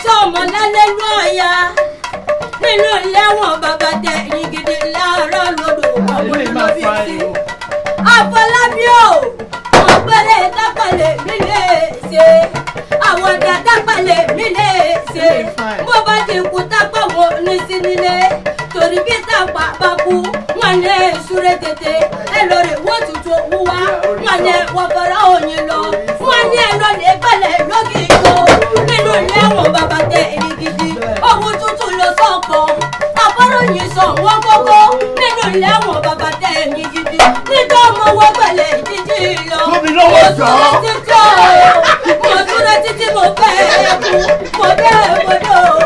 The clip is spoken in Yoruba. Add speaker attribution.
Speaker 1: sọmọ lálẹ́ lọ́ọ̀yà nínú ilé wọn bàbá tẹ ẹ̀yìn gidi láàárọ̀ lọ́dọ̀ àwọn olóbìsí. Àfọlábí o ọ̀pẹ̀lẹ̀ dápàlẹ̀ mi lè ṣe àwọn dápàlẹ̀ mi lè ṣe bó bá ti kú tápà wọn ní sí nílé torí bí tápà bá kú wọn ní súré tètè ẹ lórí wọn tuntun owó wa wọn ní wọn fara òyìn lọ wọn ní ẹ lọ lè balẹ̀ lókè ìjọ nínú ilé wọn bàbá tẹ ẹ̀yìn gidi owó tuntun lọ sọ̀kan àbọ̀ròyìn sọ wọn kókó nínú ilé wọn bàbá tẹ ẹ̀yìn gidi nítorí ọmọ wọn gbẹ̀lẹ̀ ìdíjì lọ mo súré títí mo súré títí mo fẹ́ kú mo dé mo dé o.